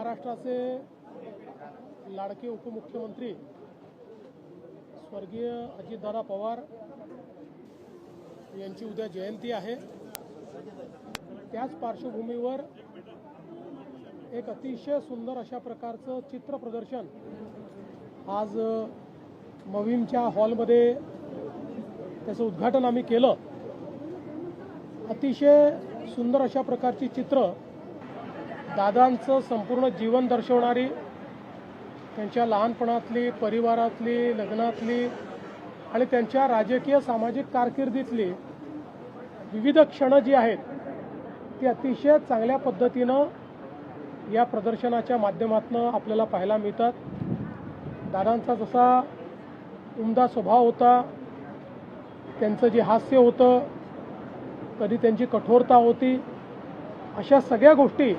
महाराष्ट्राचे लाडके उपमुख्यमंत्री स्वर्गीय अजितदादा पवार यांची उद्या जयंती आहे। त्याच पार्श्वभूमीवर एक अतिशय सुंदर अशा प्रकारचं चित्र प्रदर्शन आज मविमच्या हॉलमध्ये त्याचं उद्घाटन आम्ही केलं। अतिशय सुंदर अशा प्रकारची चित्र दादांचं संपूर्ण जीवन दर्शवणारी, त्यांच्या लहानपणातली, परिवारातली, लग्नातली आणि त्यांच्या राजकीय सामाजिक कारकिर्दीतली विविध क्षण जी आहेत ती अतिशय चांगल्या पद्धतीनं या प्रदर्शनाच्या माध्यमातून आपल्याला पाहायला मिळतात। दादांचा जसा उमदा स्वभाव होता, त्यांचं जे हास्य होतं, कधी त्यांची कठोरता होती, अशा सगळ्या गोष्टी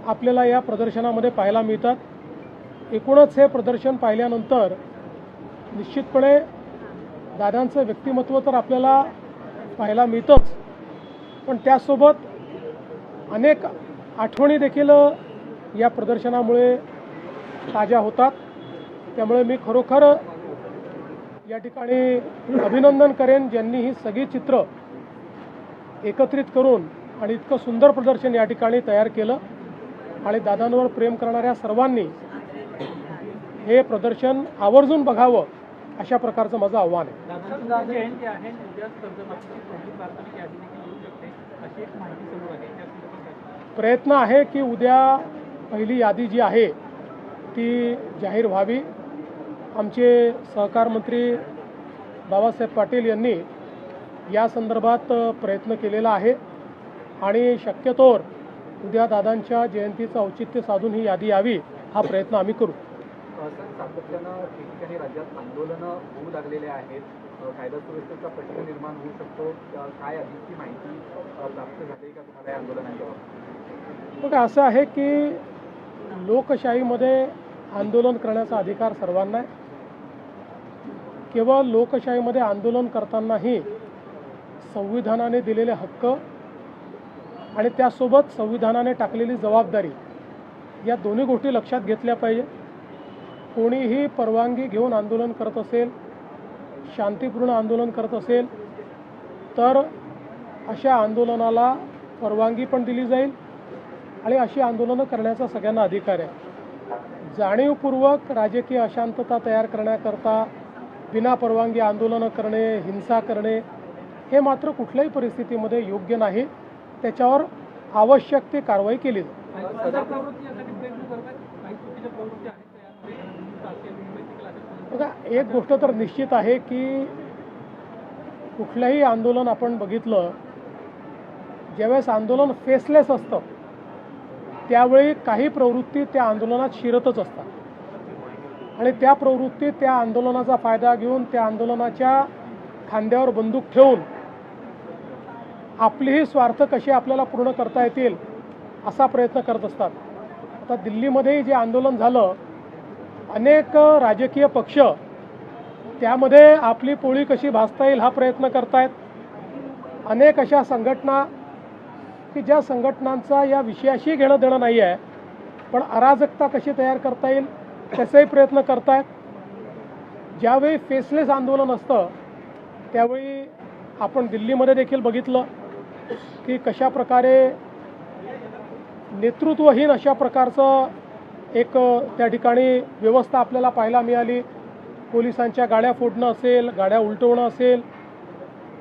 आपल्याला या प्रदर्शनामध्ये पाहायला मिळतात। एकूणच हे प्रदर्शन पाहिल्यानंतर निश्चितपणे दादांचं व्यक्तिमत्व तर आपल्याला पाहायला मिळतंच, पण त्यासोबत अनेक आठवणी देखील या प्रदर्शनामुळे ताज्या होतात। त्यामुळे मी खरोखर या ठिकाणी अभिनंदन करेन ज्यांनी ही सगळी चित्र एकत्रित करून आणि इतकं सुंदर प्रदर्शन या ठिकाणी तयार केलं। आणि दादांवर प्रेम करणाऱ्या सर्वांनी हे प्रदर्शन आवर्जून बघावं अशा प्रकारचं माझं आव्हान आहे। प्रयत्न आहे की उद्या पहिली यादी जी आहे ती जाहीर व्हावी। आमचे सहकार मंत्री बाबासाहेब पाटील यांनी या संदर्भात प्रयत्न केलेला आहे आणि शक्यतोवर उद्या दादांच्या जयंतीचं औचित्य साधून ही यादी यावी हा प्रयत्न आम्ही करू। सातत्यानं ठिकठिकाणी राज्यात आंदोलनं होऊ लागलेले आहेत, कायदा सुव्यवस्थेचा प्रश्न निर्माण होऊ शकतो, काय अधिकची माहिती प्राप्त झाली का तुम्हाला या आंदोलनाच्या बाबतीत? बघा, असं आहे की लोकशाहीमध्ये आंदोलन करण्याचा अधिकार सर्वांना आहे। केवळ लोकशाहीमध्ये आंदोलन करतानाही संविधानाने दिलेले हक्क आणि त्यासोबत संविधानाने टाकलेली जबाबदारी या दोन्ही गोष्टी लक्षात घेतल्या पाहिजे। कोणीही परवानगी घेऊन आंदोलन करत असेल, शांतिपूर्ण आंदोलन करत असेल तर अशा आंदोलनाला परवानगी पण दिली जाईल आणि अशी आंदोलनं करण्याचा सगळ्यांना अधिकार आहे। जाणीवपूर्वक राजकीय अशांतता तयार करण्याकरता बिना परवानगी आंदोलनं करणे, हिंसा करणे हे मात्र कुठल्याही परिस्थितीमध्ये योग्य नाही। त्याच्यावर आवश्यक ती कारवाई केली जाईल। बघा, एक गोष्ट तर निश्चित आहे की कुठलंही आंदोलन आपण बघितलं, ज्यावेळेस आंदोलन फेसलेस असतं त्यावेळी काही प्रवृत्ती त्या आंदोलनात शिरतच असतात आणि त्या प्रवृत्ती त्या आंदोलनाचा फायदा घेऊन त्या आंदोलनाच्या खांद्यावर बंदूक ठेवून आपलीही स्वार्थ कसे आपल्याला पूर्ण करता येतील असा प्रयत्न करत असतात। आता दिल्लीमध्ये जे आंदोलन झालं, अनेक राजकीय पक्ष त्यामध्ये आपली पोळी कशी भाजता येईल हा प्रयत्न करतायत। अनेक अशा संघटना की ज्या संघटनांचा या विषयाशी घेणं देणं नाही आहे, पण अराजकता कशी तयार करता येईल त्याचाही प्रयत्न करतायत। ज्यावेळी फेसलेस आंदोलन असतं त्यावेळी आपण दिल्लीमध्ये देखील बघितलं की कशा प्रकारे नेतृत्वहीन अशा प्रकारचं एक त्या ठिकाणी व्यवस्था आपल्याला पाहायला मिळाली। पोलिसांच्या गाड्या फोडणं असेल, गाड्या उलटवणं असेल,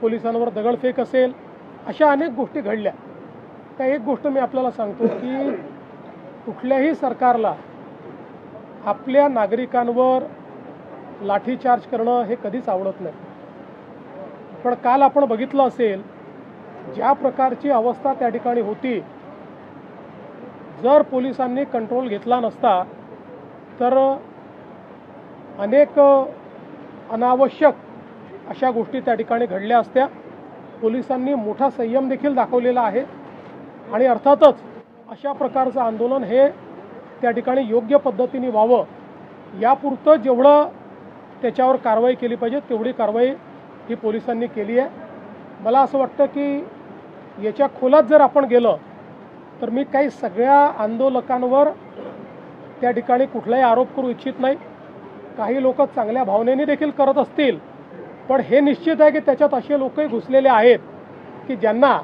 पोलिसांवर दगडफेक असेल, अशा अनेक गोष्टी घडल्या। तर एक गोष्ट मी आपल्याला सांगतो की कुठल्याही सरकारला आपल्या नागरिकांवर लाठीचार्ज करणं हे कधीच आवडत नाही। पण काल आपण बघितलं असेल ज्या प्रकारची अवस्था त्या ठिकाणी होती, जर पोलिसांनी कंट्रोल घेतला नसता तर अनेक अनावश्यक अशा गोष्टी त्या ठिकाणी घडल्या असत्या। पोलिसांनी मोठा संयम देखील दाखवलेला आहे आणि अर्थातच अशा प्रकारचं आंदोलन हे त्या ठिकाणी योग्य पद्धतीने व्हावं यापुरतं जेवढं त्याच्यावर कारवाई केली पाहिजे तेवढी कारवाई ही पोलिसांनी केली आहे। मला असं वाटतं की याच्या खोलात जर आपण गेलं तर मी काही सगळ्या आंदोलकांवर त्या ठिकाणी कुठलाही आरोप करू इच्छित नाही. काही लोक चांगल्या भावनेने देखील करत असतील, पण हे निश्चित आहे की त्याच्यात असे लोकही घुसलेले आहेत की ज्यांना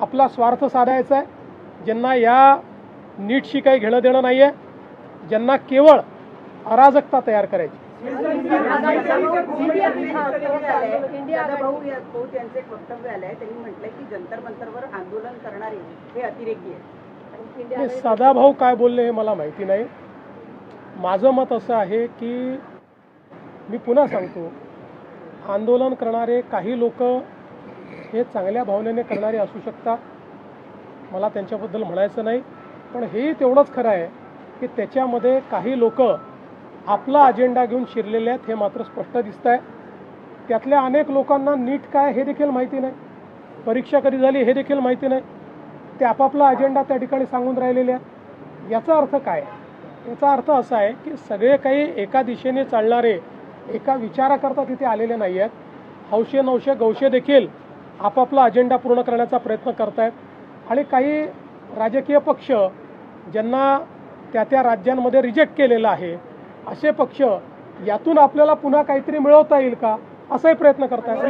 आपला स्वार्थ साधायचा आहे, ज्यांना या नीटशी काही घेणं देणं नाही आहे, ज्यांना केवळ अराजकता तयार करायची. सदाभाऊ यांचे वक्तव्य आलंय, त्यांनी म्हटलंय की जंतर मंतरवर आंदोलन करणारे हे अतिरेकी आहेत. सदाभाऊ काय बोलले हे मला माहिती नाही. माझं मत असं आहे की मी पुन्हा सांगतो, आंदोलन करणारे काही लोक हे चांगल्या भावनेने करणारे असू शकतात, मला त्यांच्याबद्दल म्हणायचं नाही. पण हेही तेवढंच खरं आहे की त्याच्यामध्ये काही लोक आपला अजेंडा घेऊन शिरलेले आहेत, हे मात्र स्पष्ट दिसत आहे. त्यातल्या अनेक लोकांना नीट काय हे देखील माहिती नाही, परीक्षा कधी झाली हे देखील माहिती नाही. ते आपापला अजेंडा त्या ठिकाणी सांगून राहिलेले आहेत. याचा अर्थ काय? याचा अर्थ असा आहे की सगळे काही एका दिशेने चालणारे, एका विचाराकरता तिथे आलेले नाही आहेत. हौशे नवशे गौशे देखील आपापला अजेंडा पूर्ण करण्याचा प्रयत्न करत आहेत. आणि काही राजकीय पक्ष ज्यांना त्या राज्यांमध्ये रिजेक्ट केलेलं आहे, असे पक्ष यातून आपल्याला पुन्हा काहीतरी मिळवता येईल का असाही प्रयत्न करत आहेत.